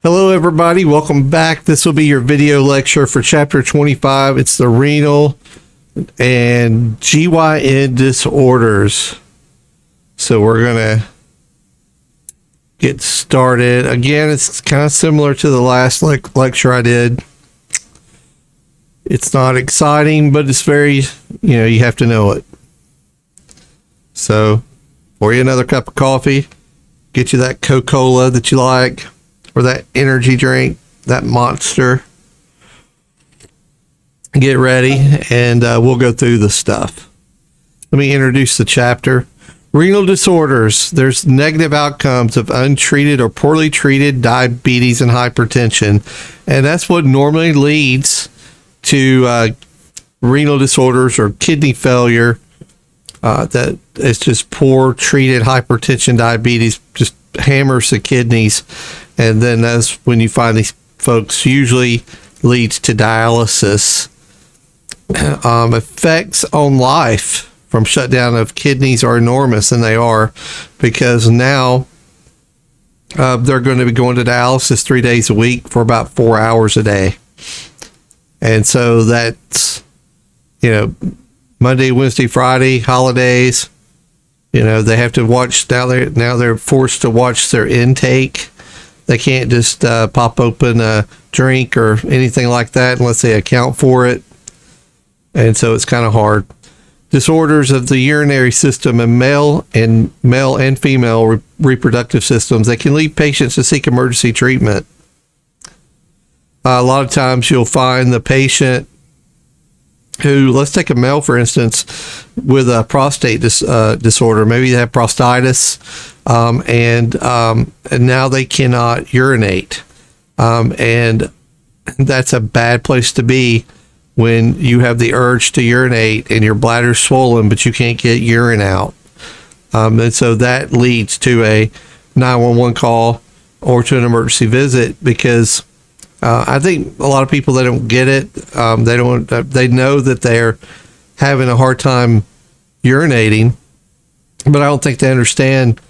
Hello everybody, welcome back. This will be your video lecture for chapter 25. It's the renal and GYN disorders. So we're going to get started. Again, it's kind of similar to the last lecture I did. It's not exciting, but it's very, you have to know it. So, pour you another cup of coffee, get you that Coca-Cola that you like, or that energy drink, that Monster. Get ready, and we'll go through the stuff. Let me introduce the chapter. Renal disorders. There's negative outcomes of untreated or poorly treated diabetes and hypertension. And that's what normally leads to renal disorders or kidney failure. That it's just poor treated hypertension, diabetes, just hammers the kidneys. And then that's when you find these folks usually leads to dialysis. Effects on life from shutdown of kidneys are enormous, and they are, because now they're going to be going to dialysis 3 days a week for about 4 hours a day. And so that's, Monday, Wednesday, Friday, holidays, they have to watch, now they're forced to watch their intake. They can't just pop open a drink or anything like that unless they account for it. And so it's kind of hard. Disorders of the urinary system in male and female reproductive systems, they can lead patients to seek emergency treatment. A lot of times you'll find the patient who, let's take a male for instance, with a prostate disorder. Maybe they have prostatitis, and now they cannot urinate, and that's a bad place to be when you have the urge to urinate and your bladder's swollen, but you can't get urine out, and so that leads to a 911 call or to an emergency visit, because I think a lot of people, they don't get it. They know that they're having a hard time urinating, but I don't think they understand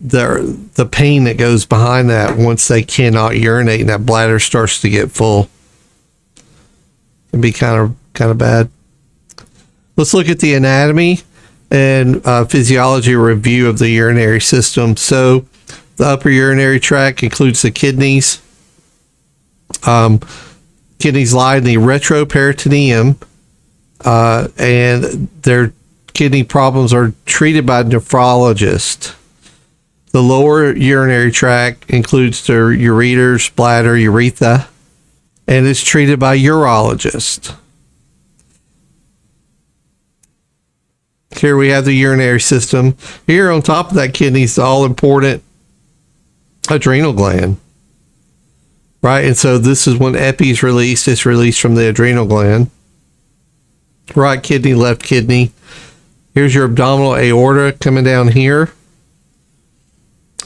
the pain that goes behind that once they cannot urinate and that bladder starts to get full. It'd be kind of bad. Let's look at the anatomy and physiology review of the urinary system. So the upper urinary tract includes the kidneys. Kidneys lie in the retroperitoneum, and their kidney problems are treated by nephrologists. The lower urinary tract includes the ureters, bladder, urethra, and is treated by urologists. Here we have the urinary system. Here on top of that kidney is the all-important adrenal gland. Right, and so this is when epi is released. It's released from the adrenal gland. Right kidney, left kidney. Here's your abdominal aorta coming down here.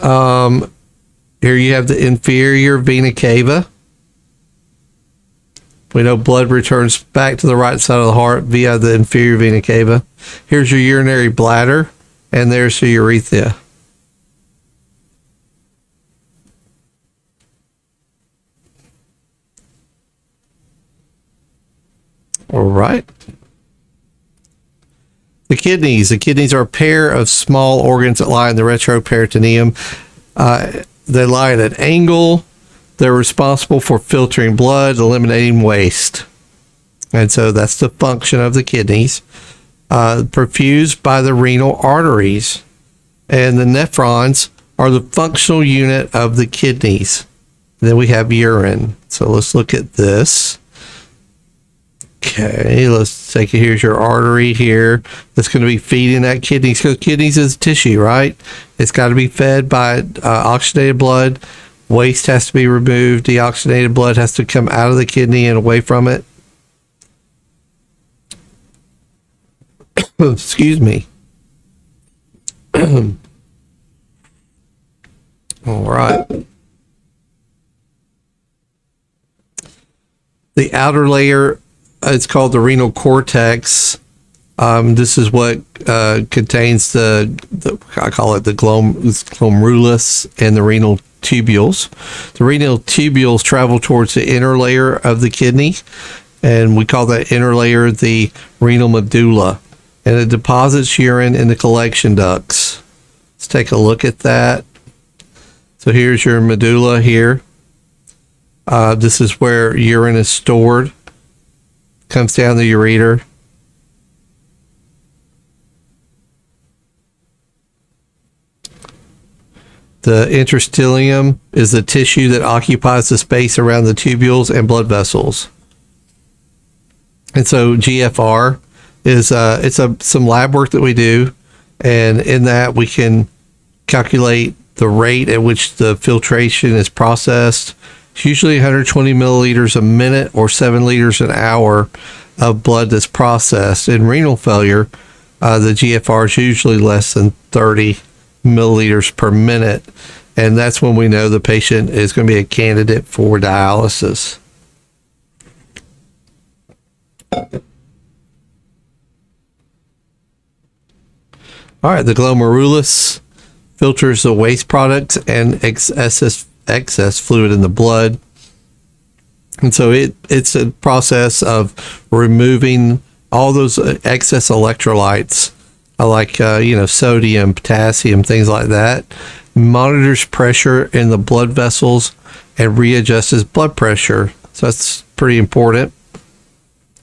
Here you have the inferior vena cava. We know blood returns back to the right side of the heart via the inferior vena cava. Here's your urinary bladder, and there's the urethra. All right. The kidneys. The kidneys are a pair of small organs that lie in the retroperitoneum. They lie at an angle. They're responsible for filtering blood, eliminating waste. And so that's the function of the kidneys. Perfused by the renal arteries. And the nephrons are the functional unit of the kidneys. And then we have urine. So let's look at this. Okay, let's take it. Here's your artery here that's going to be feeding that kidney, because kidneys is tissue, right? It's got to be fed by oxygenated blood. Waste has to be removed. Deoxygenated blood has to come out of the kidney and away from it. Excuse me. All right. The outer layer, it's called the renal cortex. This is what contains the I call it the glomerulus and the renal tubules. The renal tubules travel towards the inner layer of the kidney, and we call that inner layer the renal medulla, and it deposits urine in the collection ducts. Let's take a look at that. So here's your medulla here. This is where urine is stored. Comes down the ureter. The interstitium is the tissue that occupies the space around the tubules and blood vessels. And so GFR is some lab work that we do, and in that we can calculate the rate at which the filtration is processed. It's usually 120 milliliters a minute or 7 liters an hour of blood that's processed. In renal failure, the GFR is usually less than 30 milliliters per minute, and that's when we know the patient is going to be a candidate for dialysis. All right, the glomerulus filters the waste products and excess fluid in the blood, and so it's a process of removing all those excess electrolytes, like sodium, potassium, things like that. Monitors pressure in the blood vessels and readjusts blood pressure. So that's pretty important.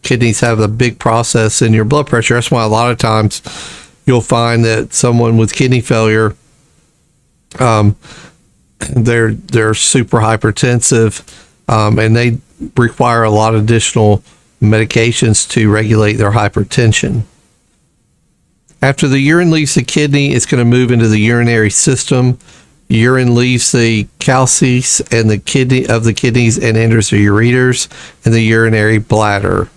Kidneys have a big process in your blood pressure. That's why a lot of times you'll find that someone with kidney failure, they're super hypertensive, and they require a lot of additional medications to regulate their hypertension. After the urine leaves the kidney, it's going to move into the urinary system. Urine leaves the calces and the kidneys and enters the ureters and the urinary bladder.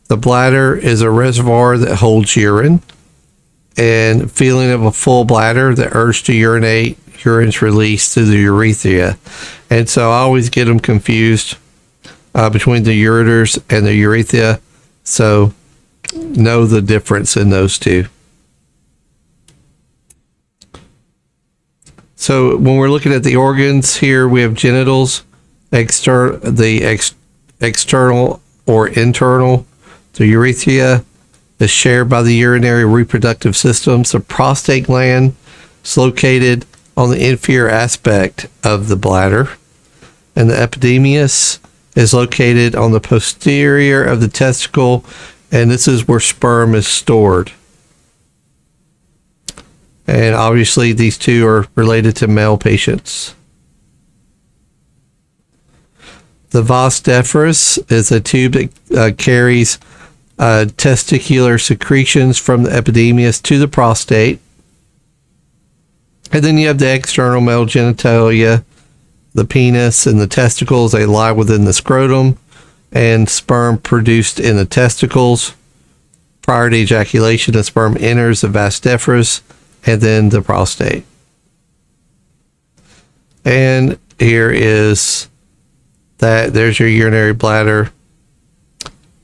The bladder is a reservoir that holds urine, and feeling of a full bladder, the urge to urinate, urine's released through the urethra. And so I always get them confused between the ureters and the urethra. So know the difference in those two. So when we're looking at the organs here, we have genitals, external or internal. The urethra is shared by the urinary reproductive systems. The prostate gland is located on the inferior aspect of the bladder, and the epididymis is located on the posterior of the testicle, and this is where sperm is stored. And obviously these two are related to male patients. The vas deferens is a tube that carries testicular secretions from the epididymis to the prostate. And then you have the external male genitalia, the penis and the testicles. They lie within the scrotum, and sperm produced in the testicles. Prior to ejaculation, the sperm enters the vas deferens and then the prostate. And here is that. There's your urinary bladder.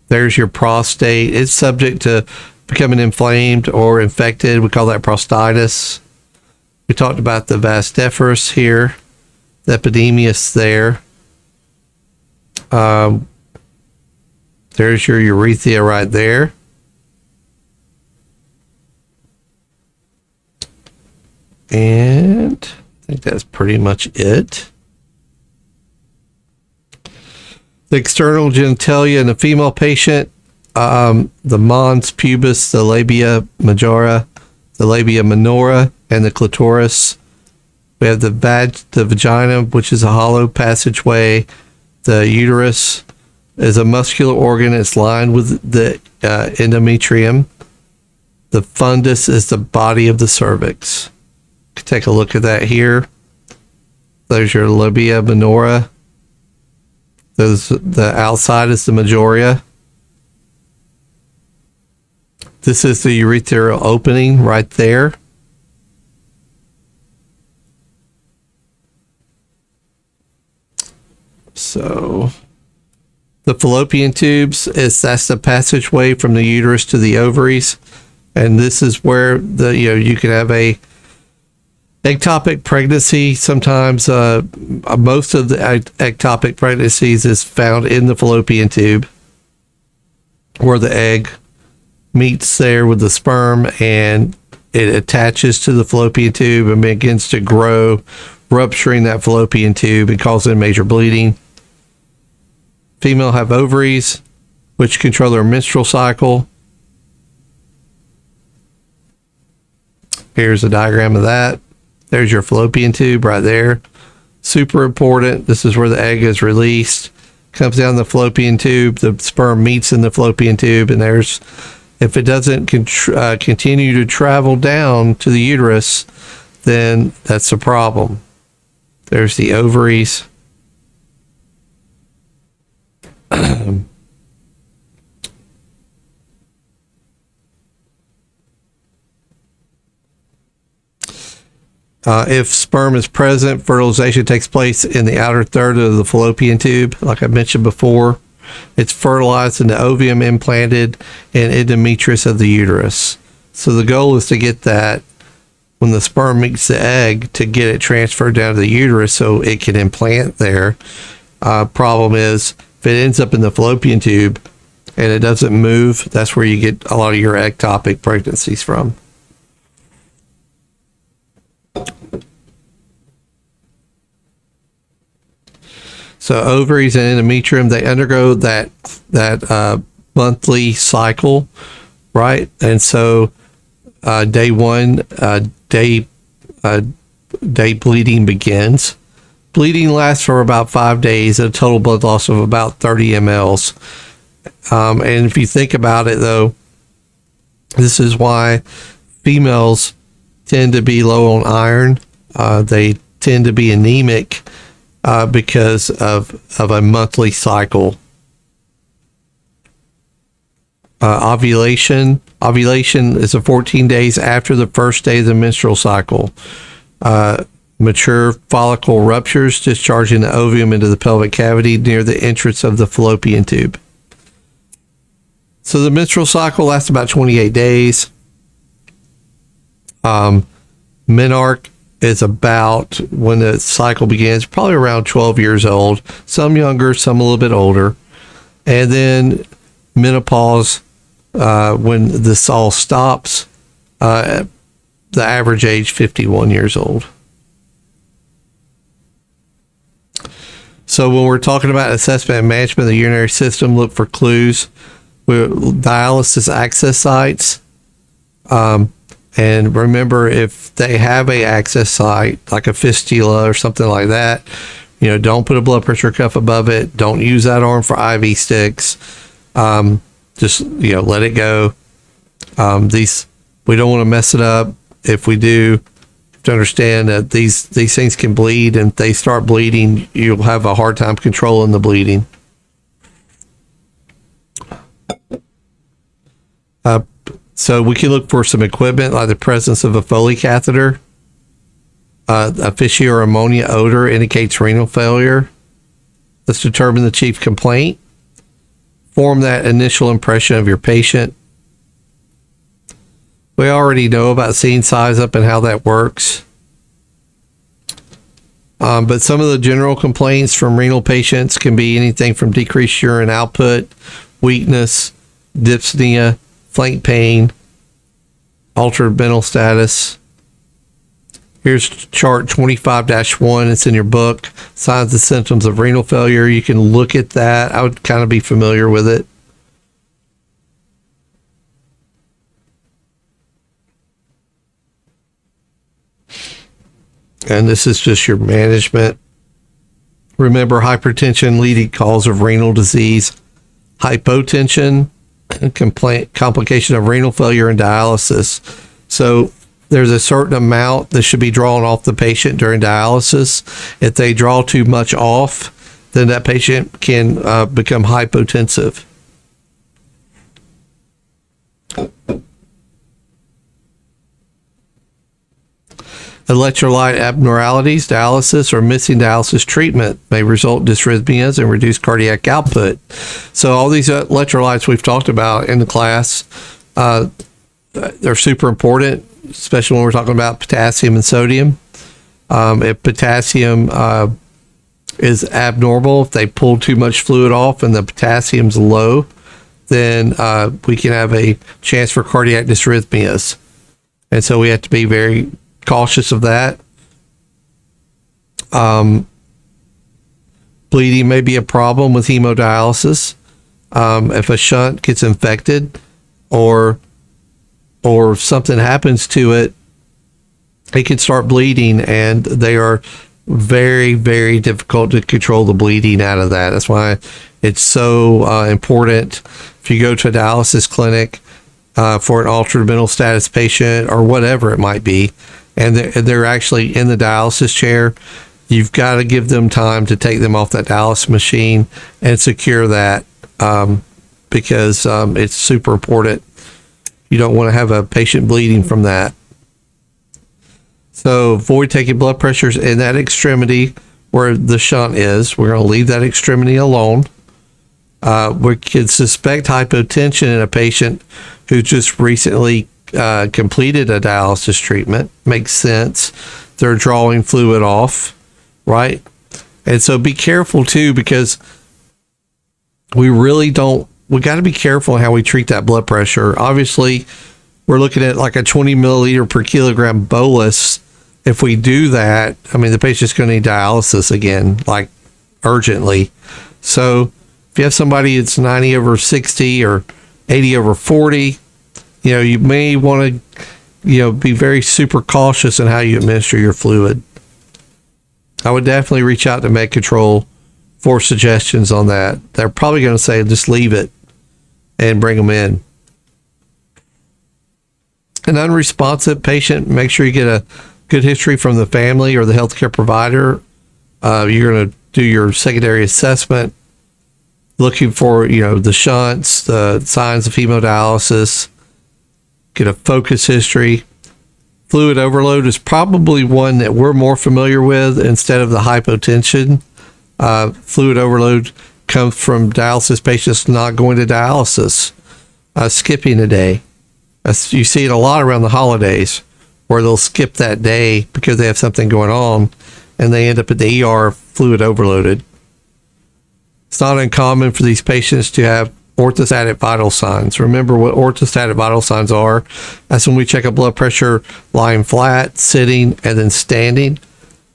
There's your prostate. It's subject to becoming inflamed or infected. We call that prostatitis. We talked about the vas deferens here, the epididymis there. There's your urethra right there. And I think that's pretty much it. The external genitalia in a female patient, the mons pubis, the labia majora, the labia minora, and the clitoris. We have the vagina, which is a hollow passageway. The uterus is a muscular organ. It's lined with the endometrium. The fundus is the body of the cervix. Take a look at that here. There's your labia minora. The outside is the majora. This is the urethral opening right there. So The fallopian tubes that's the passageway from the uterus to the ovaries, and this is where you can have a ectopic pregnancy. Sometimes most of the ectopic pregnancies is found in the fallopian tube, where the egg meets there with the sperm and it attaches to the fallopian tube and begins to grow, rupturing that fallopian tube and causing major bleeding. Female have ovaries, which control their menstrual cycle. Here's a diagram of that. There's your fallopian tube right there. Super important. This is where the egg is released. Comes down the fallopian tube. The sperm meets in the fallopian tube, and if it doesn't continue to travel down to the uterus, then that's a problem. There's the ovaries. If sperm is present, fertilization takes place in the outer third of the fallopian tube. Like I mentioned before, it's fertilized in the ovum implanted in endometrius of the uterus. So the goal is to get that when the sperm meets the egg, to get it transferred down to the uterus so it can implant there. Problem is, if it ends up in the fallopian tube and it doesn't move, that's where you get a lot of your ectopic pregnancies from. So ovaries and endometrium, they undergo that monthly cycle, right? And so day one, day bleeding begins. Bleeding lasts for about 5 days at a total blood loss of about 30 mLs. And if you think about it, though, this is why females tend to be low on iron. They tend to be anemic because of a monthly cycle. Ovulation is 14 days after the first day of the menstrual cycle. Mature follicle ruptures, discharging the ovum into the pelvic cavity near the entrance of the fallopian tube. So the menstrual cycle lasts about 28 days. Menarche is about, when the cycle begins, probably around 12 years old. Some younger, some a little bit older. And then menopause, when this all stops, the average age 51 years old. So when we're talking about assessment and management of the urinary system, look for clues. Dialysis access sites. And remember, if they have a access site, like a fistula or something like that, don't put a blood pressure cuff above it. Don't use that arm for IV sticks. Just, let it go. We don't want to mess it up. If we do, to understand that these things can bleed, and if they start bleeding, you'll have a hard time controlling the bleeding. So we can look for some equipment like the presence of a Foley catheter. A fishy or ammonia odor indicates renal failure. Let's determine the chief complaint. Form that initial impression of your patient. We already know about scene size up and how that works. But some of the general complaints from renal patients can be anything from decreased urine output, weakness, dyspnea, flank pain, altered mental status. Here's chart 25-1. It's in your book, Signs and Symptoms of Renal Failure. You can look at that. I would kind of be familiar with it. And this is just your management. Remember, hypertension, leading cause of renal disease, hypotension, complication of renal failure, and dialysis. So there's a certain amount that should be drawn off the patient during dialysis. If they draw too much off, then that patient can become hypotensive. Electrolyte abnormalities, dialysis, or missing dialysis treatment may result in dysrhythmias and reduced cardiac output. So all these electrolytes we've talked about in the class, they're super important, especially when we're talking about potassium and sodium. If potassium is abnormal, if they pull too much fluid off and the potassium's low, then we can have a chance for cardiac dysrhythmias. And so we have to be very cautious of that. Bleeding may be a problem with hemodialysis. If a shunt gets infected or something happens to it, it can start bleeding, and they are very, very difficult to control the bleeding out of that. That's why it's so important if you go to a dialysis clinic for an altered mental status patient or whatever it might be, and they're actually in the dialysis chair, you've got to give them time to take them off that dialysis machine and secure that, because it's super important. You don't want to have a patient bleeding from that. So avoid taking blood pressures in that extremity where the shunt is. We're going to leave that extremity alone. We can suspect hypotension in a patient who just recently completed a dialysis treatment. Makes sense. They're drawing fluid off, right? And so be careful too, because we got to be careful in how we treat that blood pressure. Obviously, we're looking at like a 20 milliliter per kilogram bolus. If we do that, I mean, the patient's going to need dialysis again, like urgently. So if you have somebody that's 90/60 or 80/40, you may want to, be very super cautious in how you administer your fluid. I would definitely reach out to Med Control for suggestions on that. They're probably going to say, just leave it and bring them in. An unresponsive patient, make sure you get a good history from the family or the healthcare provider. You're going to do your secondary assessment, looking for, the shunts, the signs of hemodialysis, get a focus history. Fluid overload is probably one that we're more familiar with instead of the hypotension. Fluid overload comes from dialysis patients not going to dialysis, skipping a day. You see it a lot around the holidays where they'll skip that day because they have something going on and they end up at the ER fluid overloaded. It's not uncommon for these patients to have orthostatic vital signs. Remember what orthostatic vital signs are. That's when we check a blood pressure lying flat, sitting, and then standing.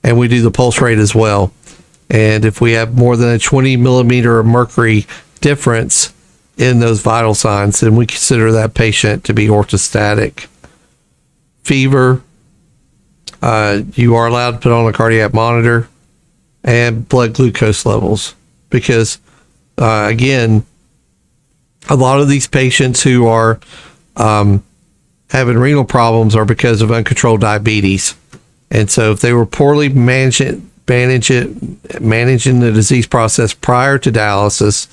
And we do the pulse rate as well. And if we have more than a 20 millimeter of mercury difference in those vital signs, then we consider that patient to be orthostatic. Fever, you are allowed to put on a cardiac monitor, and blood glucose levels, because again, a lot of these patients who are having renal problems are because of uncontrolled diabetes. And so if they were poorly managing the disease process prior to dialysis,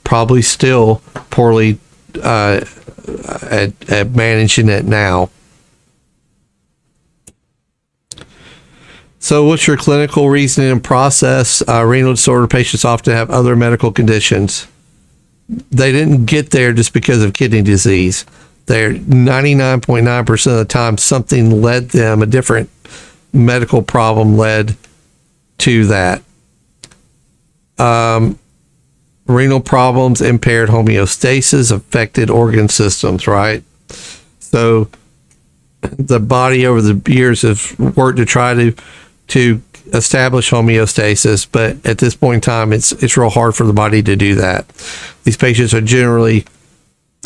probably still poorly at managing it now. So what's your clinical reasoning and process? Renal disorder patients often have other medical conditions. They didn't get there just because of kidney disease. They're 99.9% of the time something led them, a different medical problem led to that. Renal problems impaired homeostasis, affected organ systems, right? So the body over the years has worked to try to establish homeostasis, but at this point in time, it's real hard for the body to do that. These patients are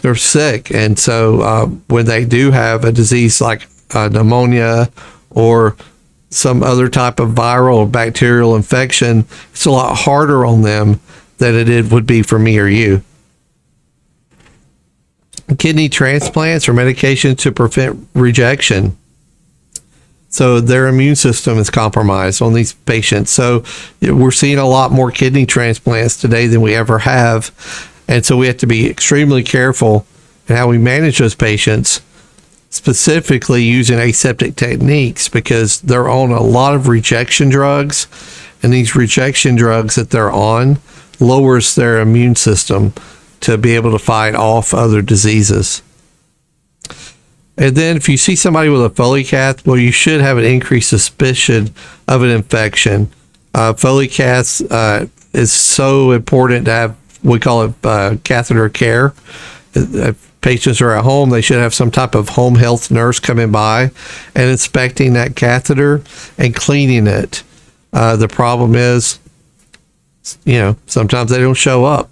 they're sick, and so when they do have a disease like pneumonia or some other type of viral or bacterial infection, it's a lot harder on them than it would be for me or you. Kidney transplants or medication to prevent rejection. So their immune system is compromised on these patients. So we're seeing a lot more kidney transplants today than we ever have. And so we have to be extremely careful in how we manage those patients specifically using aseptic techniques because they're on a lot of rejection drugs, and these rejection drugs that they're on lowers their immune system to be able to fight off other diseases. And then if you see somebody with a Foley cath, well, you should have an increased suspicion of an infection. Foley caths is so important to have, we call it catheter care. If patients are at home, they should have some type of home health nurse coming by and inspecting that catheter and cleaning it. The problem is, sometimes they don't show up,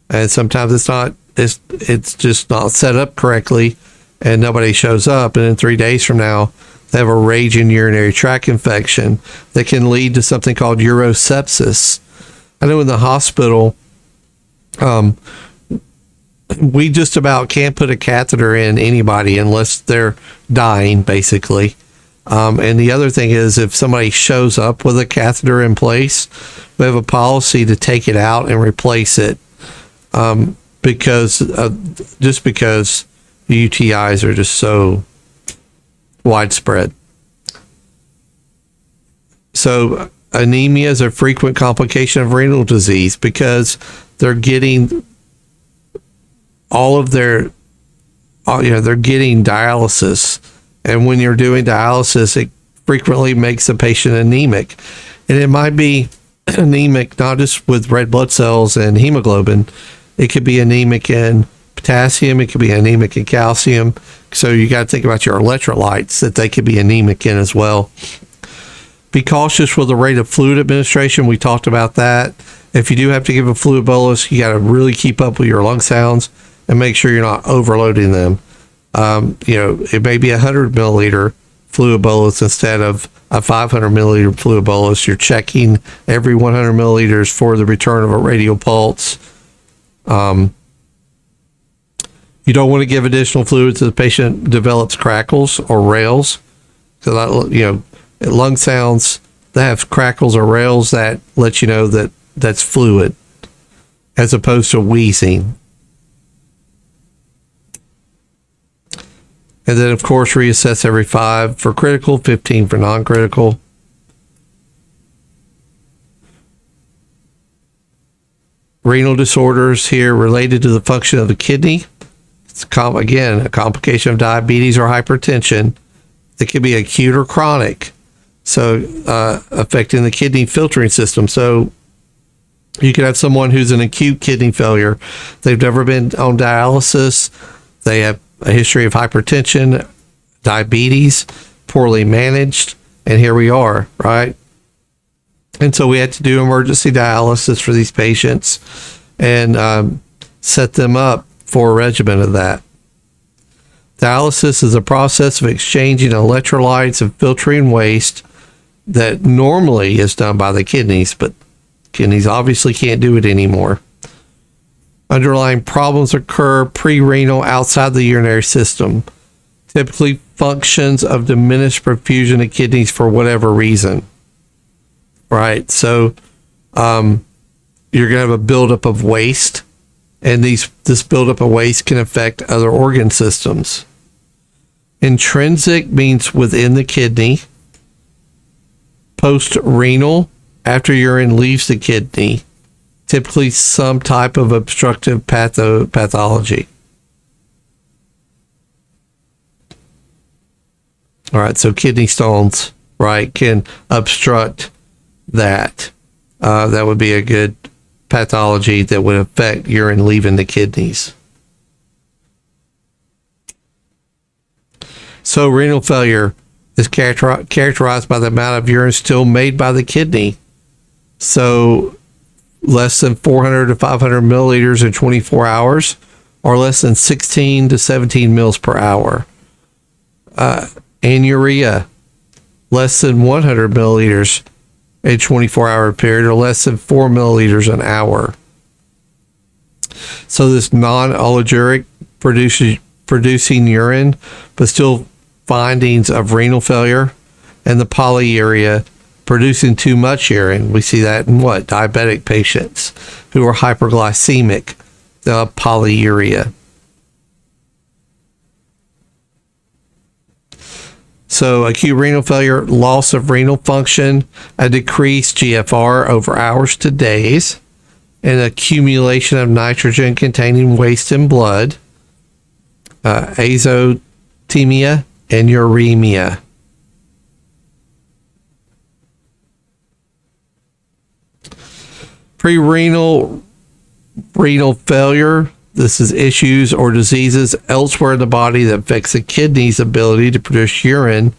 and sometimes it's just not set up correctly, and nobody shows up, and in 3 days from now they have a raging urinary tract infection that can lead to something called urosepsis. I know in the hospital, we just about can't put a catheter in anybody unless they're dying, basically. And the other thing is, if somebody shows up with a catheter in place, we have a policy to take it out and replace it, because UTIs are just so widespread. So anemia is a frequent complication of renal disease because they're getting all of their, they're getting dialysis. And when you're doing dialysis, it frequently makes the patient anemic. And it might be anemic not just with red blood cells and hemoglobin. It could be anemic in potassium. It could be anemic in calcium. So you got to think about your electrolytes, that they could be anemic in as well. Be cautious with the rate of fluid administration. We talked about that. If you do have to give a fluid bolus, you got to really keep up with your lung sounds and make sure you're not overloading them. It may be 100 milliliter fluid bolus instead of a 500 milliliter fluid bolus. You're checking every 100 milliliters for the return of a radial pulse. You don't want to give additional fluids if the patient develops crackles or rails. So, lung sounds that have crackles or rails, that lets you know that that's fluid as opposed to wheezing. And then, of course, reassess every 5 for critical, 15 for non-critical. Renal disorders here related to the function of the kidney. It's, again, a complication of diabetes or hypertension. It can be acute or chronic, so affecting the kidney filtering system. So you could have someone who's an acute kidney failure. They've never been on dialysis. They have a history of hypertension, diabetes, poorly managed, and here we are, right? And so we had to do emergency dialysis for these patients and set them up for a regimen of that. Dialysis is a process of exchanging electrolytes and filtering waste that normally is done by the kidneys, but kidneys obviously can't do it anymore. Underlying problems occur pre-renal outside the urinary system, typically functions of diminished perfusion of kidneys for whatever reason, right? So you're going to have a buildup of waste, and this buildup of waste can affect other organ systems. Intrinsic means within the kidney. Post-renal, after urine leaves the kidney, typically some type of obstructive pathology. All right, so kidney stones, right, can obstruct that. That would be a good pathology that would affect urine leaving the kidneys. So renal failure is characterized by the amount of urine still made by the kidney. So less than 400 to 500 milliliters in 24 hours, or less than 16 to 17 mils per hour. Anuria, less than 100 milliliters in 24-hour period, or less than 4 milliliters an hour. So this non-oliguric producing urine, but still findings of renal failure, and the polyuria, producing too much urine. We see that in diabetic patients who are hyperglycemic, the polyuria. So acute renal failure, loss of renal function, a decreased GFR over hours to days, an accumulation of nitrogen containing waste in blood, azotemia, and uremia. Pre-renal renal failure. This is issues or diseases elsewhere in the body that affects the kidney's ability to produce urine.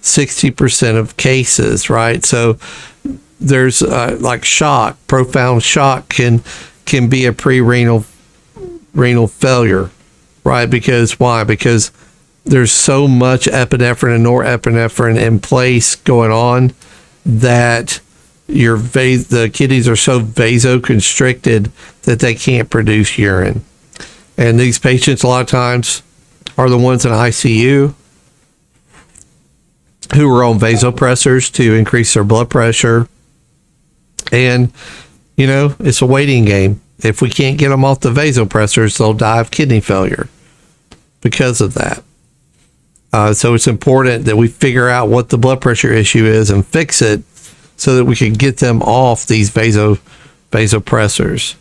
60% of cases, right? So there's like shock, profound shock can be a pre-renal failure, right? Because why? Because there's so much epinephrine and norepinephrine in place going on that the kidneys are so vasoconstricted that they can't produce urine. And these patients a lot of times are the ones in ICU who are on vasopressors to increase their blood pressure. And, it's a waiting game. If we can't get them off the vasopressors, they'll die of kidney failure because of that. So it's important that we figure out what the blood pressure issue is and fix it so that we can get them off these vasopressors.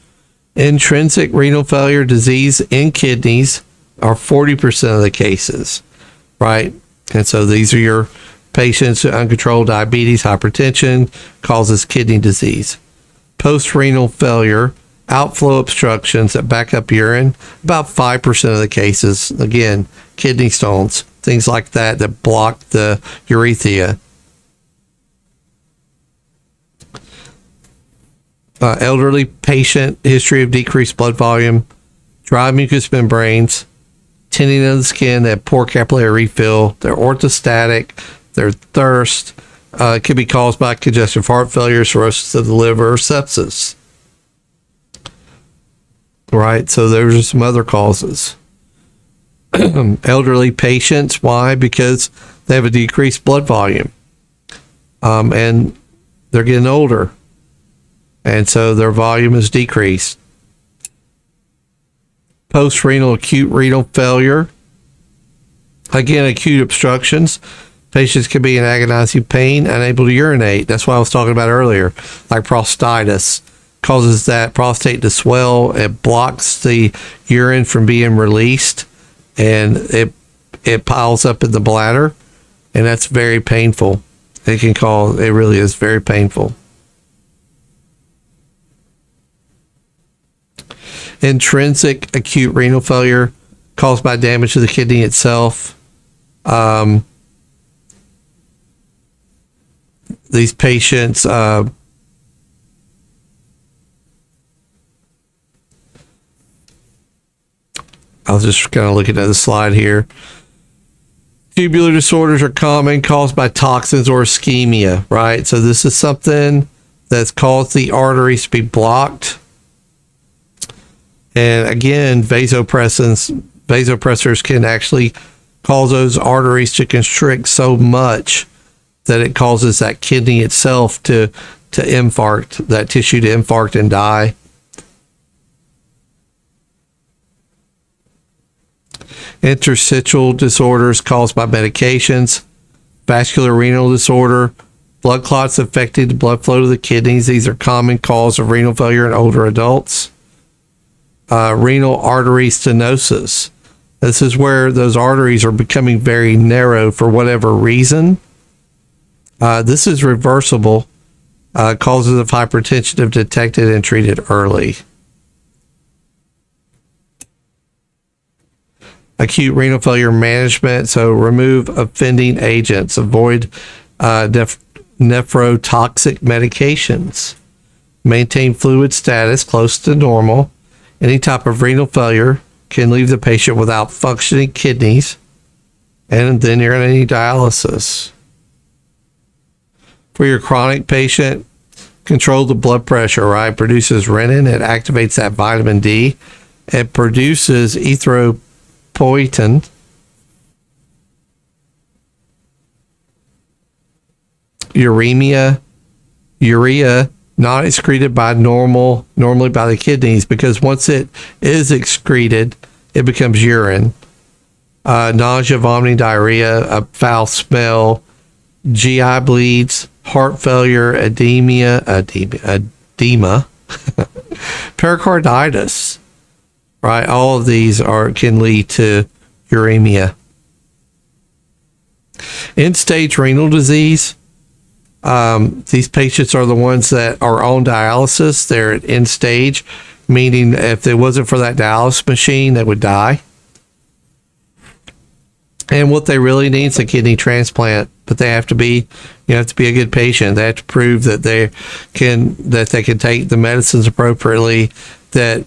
Intrinsic renal failure disease in kidneys are 40% of the cases, right? And so these are your patients with uncontrolled diabetes, hypertension, causes kidney disease. Post-renal failure, outflow obstructions that back up urine, about 5% of the cases. Again, kidney stones, things like that block the urethra. Elderly patient, history of decreased blood volume, dry mucous membranes, tinning of the skin, they have poor capillary refill, they're orthostatic, their thirst could be caused by congestive heart failure, cirrhosis of the liver, or sepsis. Right, so there's some other causes. Elderly patients, why? Because they have a decreased blood volume, and they're getting older. And so their volume is decreased. Post-renal acute renal failure. Again, acute obstructions. Patients can be in agonizing pain, unable to urinate. That's what I was talking about earlier. Like prostatitis causes that prostate to swell. It blocks the urine from being released, and it piles up in the bladder, and that's very painful. It really is very painful. Intrinsic acute renal failure caused by damage to the kidney itself. These patients I was just kind of looking at the slide here. Tubular disorders are common, caused by toxins or ischemia, right? So this is something that's caused the arteries to be blocked. And again, vasopressors can actually cause those arteries to constrict so much that it causes that kidney itself to infarct, that tissue to infarct and die. Interstitial disorders caused by medications, vascular renal disorder, blood clots affecting the blood flow to the kidneys. These are common cause of renal failure in older adults. Renal artery stenosis. This is where those arteries are becoming very narrow for whatever reason. This is reversible. Causes of hypertension if detected and treated early. Acute renal failure management. So remove offending agents. Avoid nephrotoxic medications. Maintain fluid status close to normal. Any type of renal failure can leave the patient without functioning kidneys, and then you're going to need dialysis. For your chronic patient, control the blood pressure, right? Produces renin. It activates that vitamin D. It produces erythropoietin. Urea, not excreted by normally by the kidneys, because once it is excreted, it becomes urine. nausea, vomiting, diarrhea, a foul smell, GI bleeds, heart failure, edema, pericarditis, right? All of these can lead to uremia. End-stage renal disease. These patients are the ones that are on dialysis. They're at end stage, meaning if it wasn't for that dialysis machine, they would die. And what they really need is a kidney transplant, but they have to be, a good patient. They have to prove that they can take the medicines appropriately, that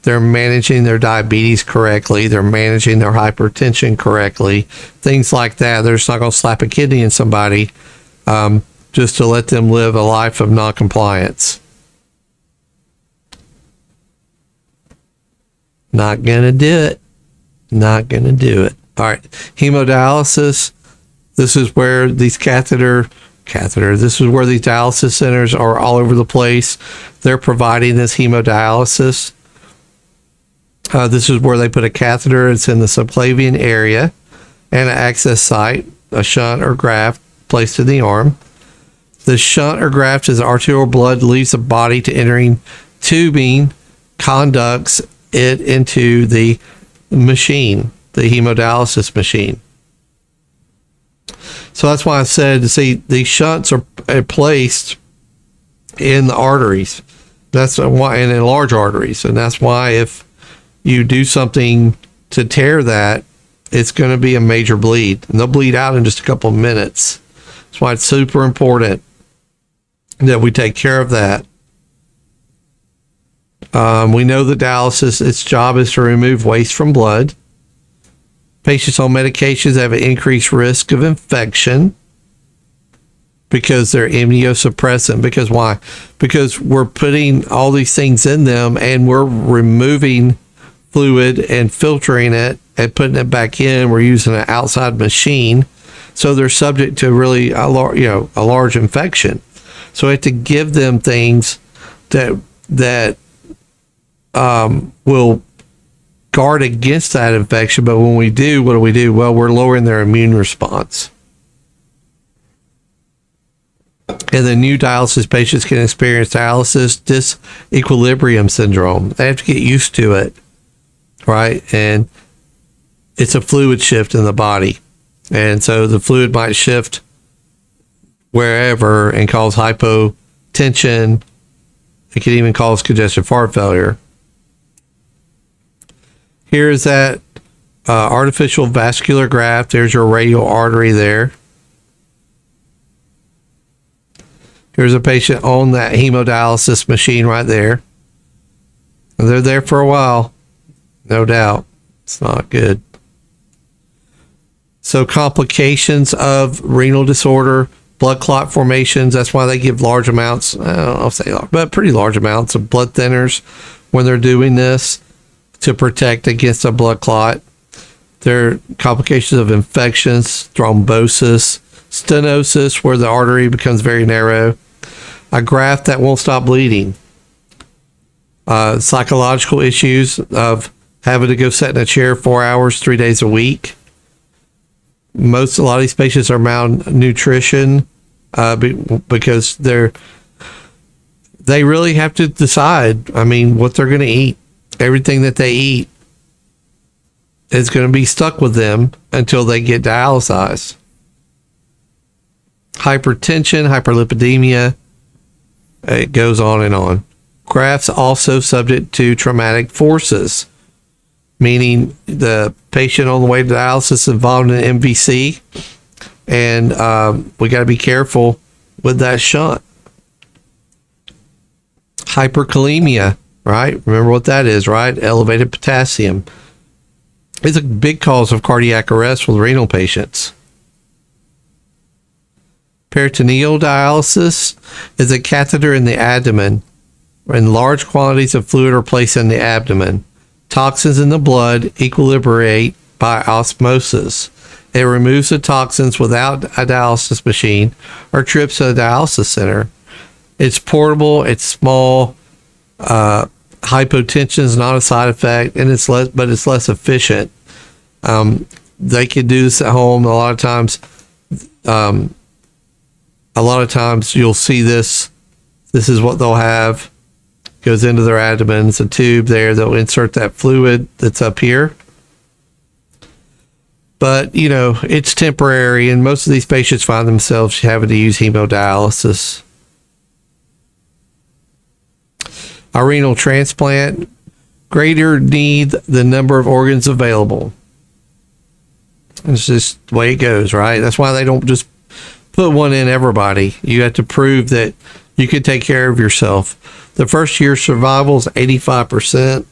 they're managing their diabetes correctly, they're managing their hypertension correctly, things like that. They're just not going to slap a kidney in somebody just to let them live a life of non-compliance. Not going to do it. Not going to do it. All right, hemodialysis. This is where these this is where these dialysis centers are all over the place. They're providing this hemodialysis. This is where they put a catheter. It's in the subclavian area and an access site, a shunt or graft placed in the arm. The shunt or graft as arterial blood leaves the body to entering tubing, conducts it into the machine, the hemodialysis machine. So that's why I said, these shunts are placed in the arteries. That's why, and in large arteries. And that's why if you do something to tear that, it's going to be a major bleed. And they'll bleed out in just a couple of minutes. That's why it's super important that we take care of that. We know that dialysis, its job is to remove waste from blood. Patients on medications have an increased risk of infection because they're immunosuppressant. Because why? Because we're putting all these things in them and we're removing fluid and filtering it and putting it back in. We're using an outside machine. So they're subject to really a large infection. So we have to give them things that will guard against that infection. But when we do, what do? Well, we're lowering their immune response. And the new dialysis patients can experience dialysis disequilibrium syndrome. They have to get used to it, right? And it's a fluid shift in the body. And so the fluid might shift wherever and cause hypotension. It could even cause congestive heart failure. Here's that artificial vascular graft. There's your radial artery there. Here's a patient on that hemodialysis machine right there. And they're there for a while. No doubt. It's not good. So complications of renal disorder, blood clot formations. That's why they give large amounts, I'll say large, but pretty large amounts of blood thinners when they're doing this to protect against a blood clot. There are complications of infections, thrombosis, stenosis, where the artery becomes very narrow, a graft that won't stop bleeding, psychological issues of having to go sit in a chair 4 hours, 3 days a week. A lot of these patients are malnutrition because they really have to decide, what they're going to eat. Everything that they eat is going to be stuck with them until they get dialyzed. Hypertension, hyperlipidemia, it goes on and on. Grafts also subject to traumatic forces, meaning the patient on the way to dialysis is involved in an MVC, and we got to be careful with that shunt. Hyperkalemia, right? Remember what that is, right? Elevated potassium. It's a big cause of cardiac arrest with renal patients. Peritoneal dialysis is a catheter in the abdomen, when large quantities of fluid are placed in the abdomen. Toxins in the blood equilibrate by osmosis. It removes the toxins without a dialysis machine or trips to a dialysis center. It's portable, it's small, hypotension is not a side effect, and it's less efficient. they can do this at home. A lot of times you'll see this. This is what they'll have. Goes into their abdomen. It's a tube there. They'll insert that fluid that's up here. But, it's temporary, and most of these patients find themselves having to use hemodialysis. A renal transplant, greater need the number of organs available. It's just the way it goes, right? That's why they don't just put one in everybody. You have to prove that you can take care of yourself. The first year survival is 85%.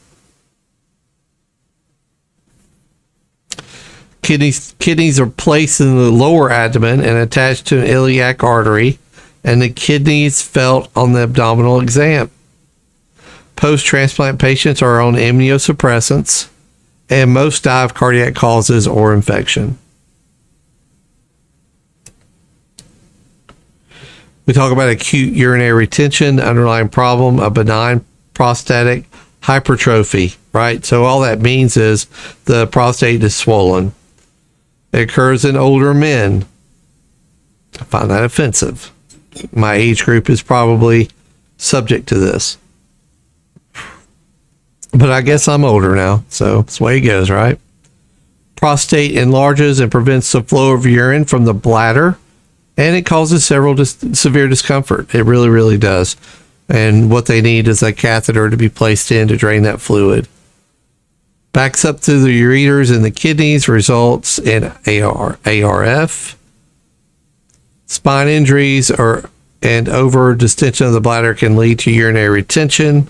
Kidneys are placed in the lower abdomen and attached to an iliac artery, and the kidneys felt on the abdominal exam. Post-transplant patients are on immunosuppressants, and most die of cardiac causes or infection. We talk about acute urinary retention, underlying problem, a benign prostatic hypertrophy, right? So all that means is the prostate is swollen. It occurs in older men. I find that offensive. My age group is probably subject to this. But I guess I'm older now, so it's the way it goes, right? Prostate enlarges and prevents the flow of urine from the bladder, and it causes severe discomfort. It really, really does. And what they need is a catheter to be placed in to drain that fluid. Backs up through the ureters and the kidneys, results in ARF. Spine injuries and over distension of the bladder can lead to urinary retention.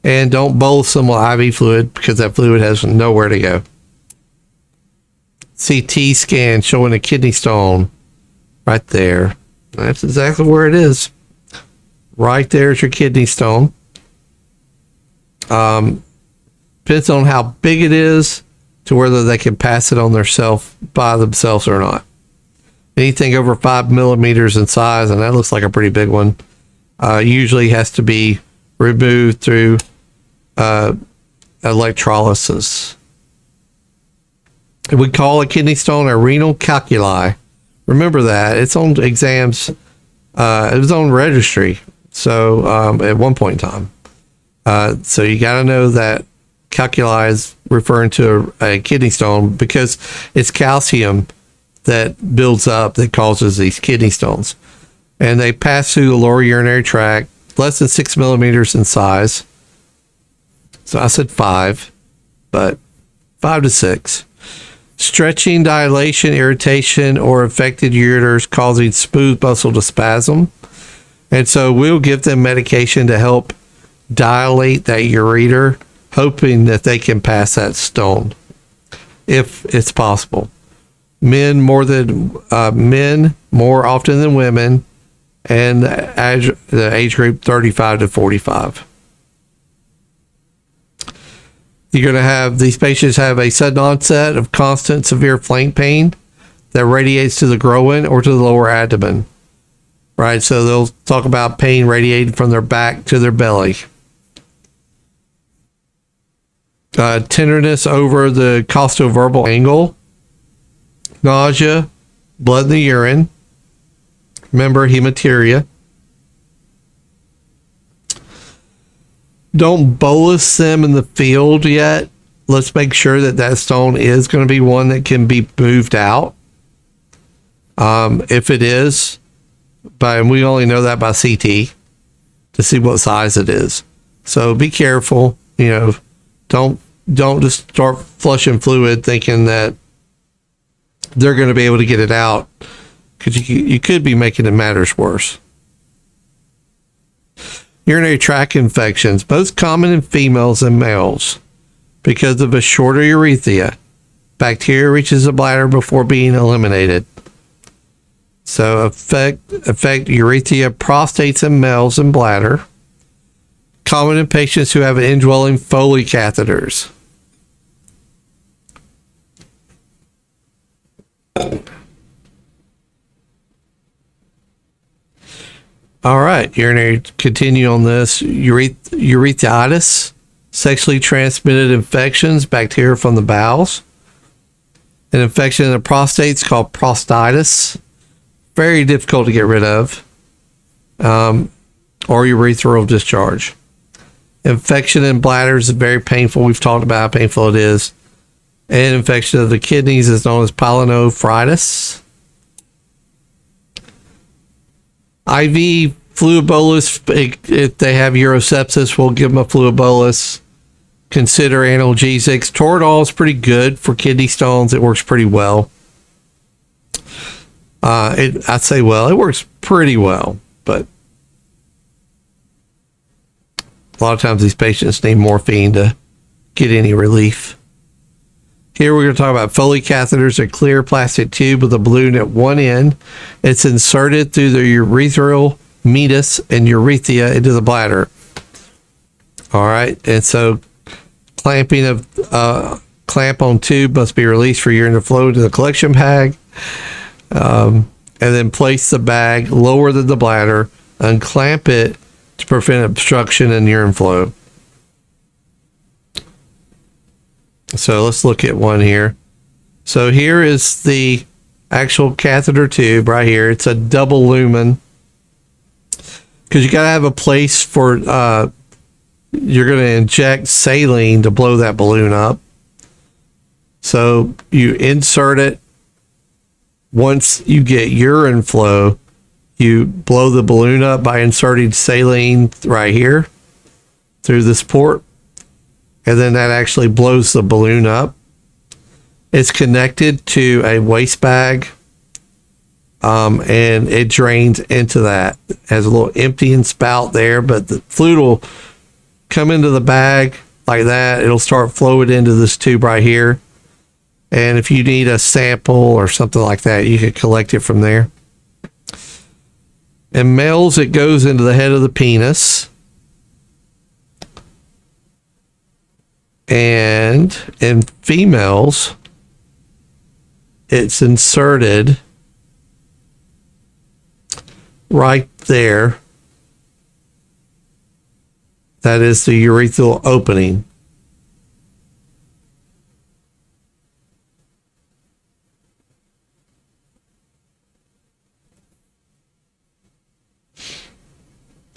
And don't bolus them with IV fluid because that fluid has nowhere to go. CT scan showing a kidney stone right there. That's exactly where it is. Right there is your kidney stone. Depends on how big it is to whether they can pass it on by themselves or not. Anything over 5 millimeters in size, and that looks like a pretty big one, usually has to be removed through electrolysis. We call a kidney stone a renal calculi. Remember that. It's on exams. It was on registry. So at one point in time. So you got to know that calculi is referring to a kidney stone because it's calcium that builds up that causes these kidney stones. And they pass through the lower urinary tract, less than 6 millimeters in size. So I said 5, but 5 to 6. Stretching, dilation, irritation, or affected ureters causing smooth muscle to spasm. And so we'll give them medication to help dilate that ureter, hoping that they can pass that stone, if it's possible. Men more often than women, and the age group 35 to 45. You're going to have these patients have a sudden onset of constant severe flank pain that radiates to the groin or to the lower abdomen. Right, so they'll talk about pain radiating from their back to their belly. Tenderness over the costovertebral angle. Nausea, blood in the urine. Remember, hematuria. Don't bolus them in the field yet. Let's make sure that stone is going to be one that can be moved out. If it is, and we only know that by CT to see what size it is. So be careful. Don't just start flushing fluid thinking that they're going to be able to get it out, because you could be making it matters worse. Urinary tract infections, most common in females and males because of a shorter urethra. Bacteria reaches the bladder before being eliminated. So affect urethra, prostates in males and bladder. Common in patients who have indwelling Foley catheters. All right, urinary, continue on this. Urethritis, sexually transmitted infections, bacteria from the bowels. An infection in the prostate is called prostatitis. Very difficult to get rid of. Or urethral discharge. Infection in bladders is very painful. We've talked about how painful it is. And infection of the kidneys is known as pyelonephritis. IV fluid bolus, if they have urosepsis, we'll give them a fluid bolus. Consider analgesics. Toradol is pretty good for kidney stones. It works pretty well. It works pretty well, but a lot of times these patients need morphine to get any relief. Here we're going to talk about Foley catheters, a clear plastic tube with a balloon at one end. It's inserted through the urethral meatus and urethra into the bladder. All right, and so clamping of clamp on tube must be released for urine to flow into the collection bag, and then place the bag lower than the bladder, unclamp it to prevent obstruction and urine flow. So let's look at one here. So here is the actual catheter tube right here. It's a double lumen because you got to have a place for you're going to inject saline to blow that balloon up. So you insert it. Once you get urine flow, you blow the balloon up by inserting saline right here through this port. And then that actually blows the balloon up. It's connected to a waste bag, and it drains into that. It has a little emptying spout there, but the fluid will come into the bag like that. It'll start flowing into this tube right here. And if you need a sample or something like that, you can collect it from there. In males, it goes into the head of the penis. And in females, it's inserted right there. That is the urethral opening.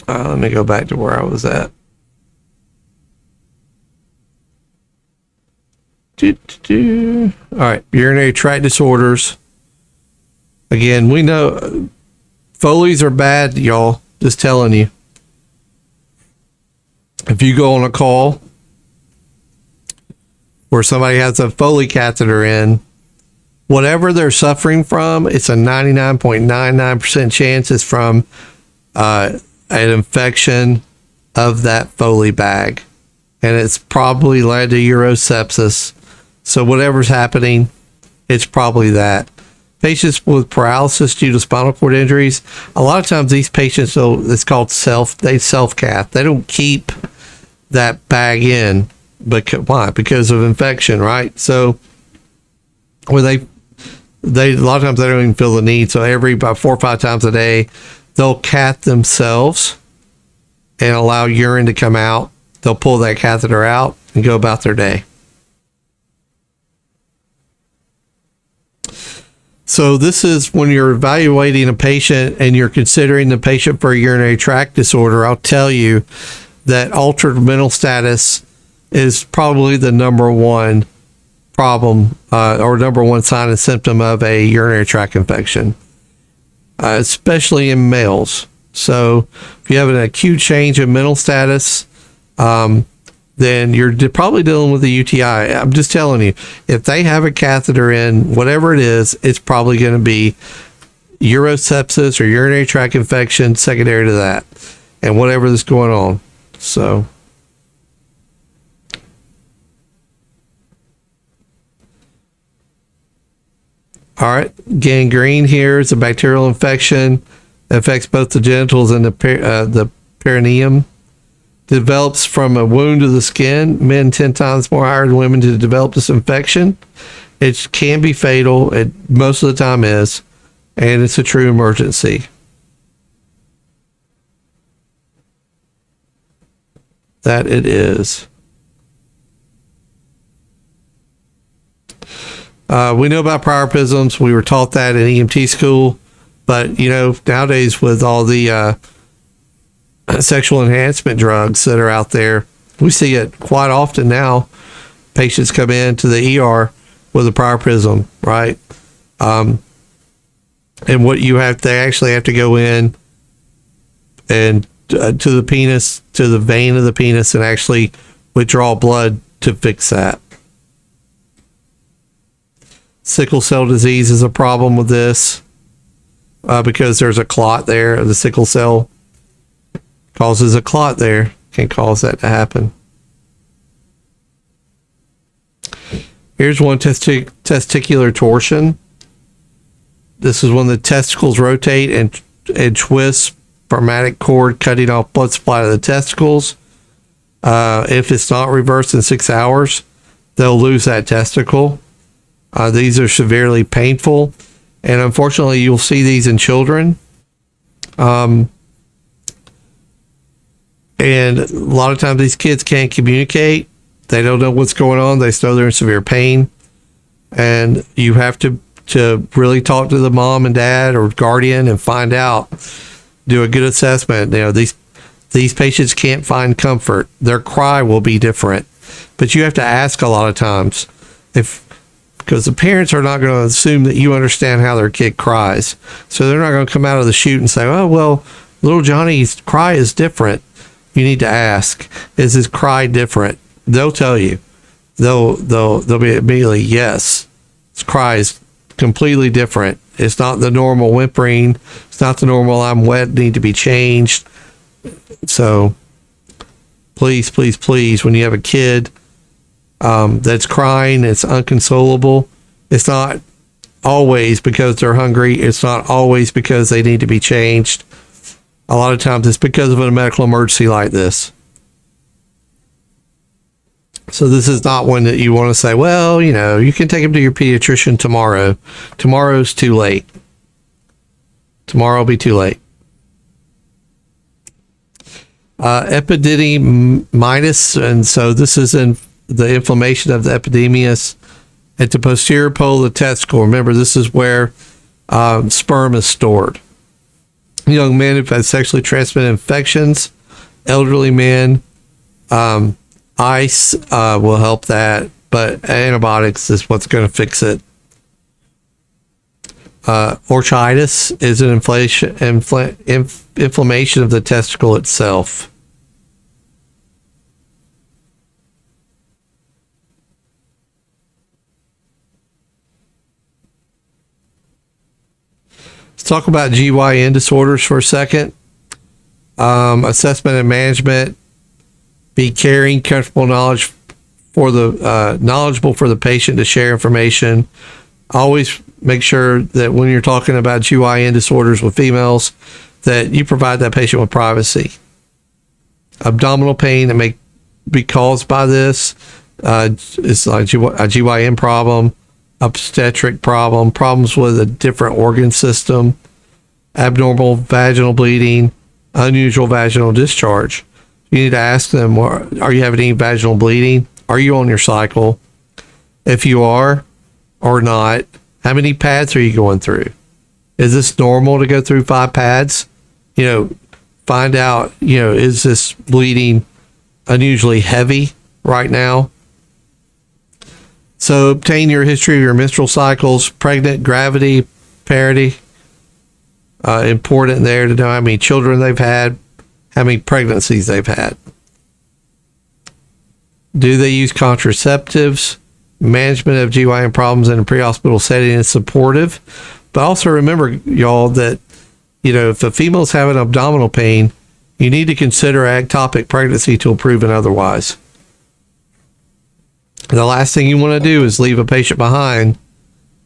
Let me go back to where I was at. All right, urinary tract disorders. Again, we know Foleys are bad, y'all. Just telling you. If you go on a call where somebody has a Foley catheter in, whatever they're suffering from, it's a 99.99% chance it's from an infection of that Foley bag. And it's probably led to urosepsis. So whatever's happening, it's probably that. Patients with paralysis due to spinal cord injuries, a lot of times these patients, it's called self-cath. They don't keep that bag in. Why? Because of infection, right? So where they a lot of times they don't even feel the need. So about 4 or 5 times a day, they'll cath themselves and allow urine to come out. They'll pull that catheter out and go about their day. So this is when you're evaluating a patient and you're considering the patient for a urinary tract disorder. I'll tell you that altered mental status is probably the number one problem or number one sign and symptom of a urinary tract infection, especially in males. So if you have an acute change in mental status, then you're probably dealing with a UTI. I'm just telling you, if they have a catheter in, whatever it is, it's probably going to be urosepsis or urinary tract infection secondary to that, and whatever is going on. So, all right, gangrene here is a bacterial infection that affects both the genitals and the perineum. Develops from a wound to the skin. Men 10 times more higher than women to develop this infection. It can be fatal. It most of the time is, and it's a true emergency. That it is. We know about priapisms. We were taught that in EMT school, but nowadays with all the sexual enhancement drugs that are out there, we see it quite often now. Patients come into the ER with a priapism, right? And what they actually have to go in and to the penis, to the vein of the penis, and actually withdraw blood to fix that. Sickle cell disease is a problem with this because there's a clot there. The sickle cell causes a clot there, can cause that to happen. Here's one, testicular torsion. This is when the testicles rotate and twist, spermatic cord cutting off blood supply to the testicles. If it's not reversed in 6 hours, they'll lose that testicle. These are severely painful, and unfortunately, you'll see these in children. And a lot of times, these kids can't communicate. They don't know what's going on. They know they're in severe pain, and you have to really talk to the mom and dad or guardian and find out. Do a good assessment. These patients can't find comfort. Their cry will be different, but you have to ask a lot of times because the parents are not going to assume that you understand how their kid cries. So they're not going to come out of the chute and say, oh, well, little Johnny's cry is different. You need to ask, is his cry different? They'll tell you. They'll be immediately, yes, his cry is completely different. It's not the normal whimpering. It's not the normal I'm wet, need to be changed. So please, please, please, when you have a kid that's crying, it's unconsolable. It's not always because they're hungry. It's not always because they need to be changed. A lot of times it's because of a medical emergency like this. So this is not one that you want to say, well, you can take him to your pediatrician tomorrow. Tomorrow's too late. Tomorrow will be too late. Epididymitis, and so this is in the inflammation of the epididymis at the posterior pole of the testicle. Remember, this is where sperm is stored. Young men who've had sexually transmitted infections, elderly men, ice will help that, but antibiotics is what's going to fix it. Orchitis is an inflammation of the testicle itself. Let's talk about GYN disorders for a second. Assessment and management. Be caring, comfortable, knowledgeable for the patient to share information. Always make sure that when you're talking about GYN disorders with females, that you provide that patient with privacy. Abdominal pain that may be caused by this is like a GYN problem, obstetric problem, problems with a different organ system, abnormal vaginal bleeding, unusual vaginal discharge. You need to ask them, are you having any vaginal bleeding? Are you on your cycle? If you are or not, how many pads are you going through? Is this normal to go through 5 pads? Find out, is this bleeding unusually heavy right now? So obtain your history of your menstrual cycles, pregnant, gravity, parity. Important there to know how many children they've had, how many pregnancies they've had. Do they use contraceptives? Management of GYN problems in a pre-hospital setting is supportive. But also remember, y'all, that, if a female's having abdominal pain, you need to consider ectopic pregnancy till proven otherwise. The last thing you want to do is leave a patient behind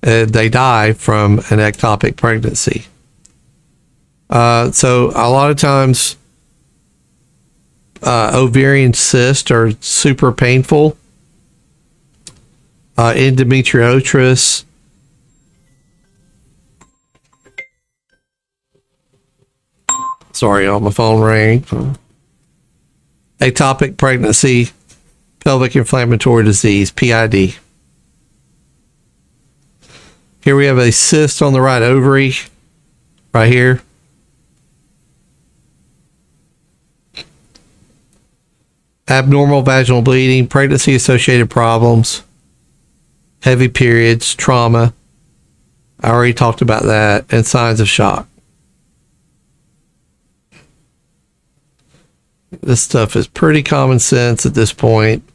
and they die from an ectopic pregnancy. So a lot of times, ovarian cysts are super painful. Endometriosis. Sorry, my phone rang. Ectopic pregnancy, pelvic inflammatory disease, PID. Here we have a cyst on the right ovary, right here. Abnormal vaginal bleeding, pregnancy-associated problems, heavy periods, trauma. I already talked about that, and signs of shock. This stuff is pretty common sense at this point.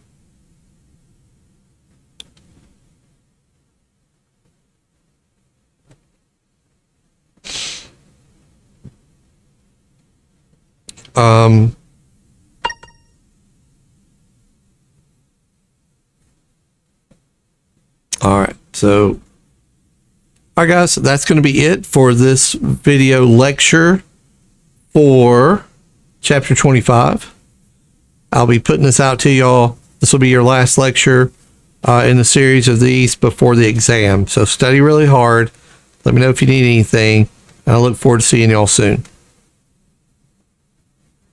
All right, so all right, guys, that's going to be it for this video lecture for chapter 25. I'll be putting this out to y'all. This will be your last lecture in the series of these before the exam. So study really hard. Let me know if you need anything. And I look forward to seeing y'all soon.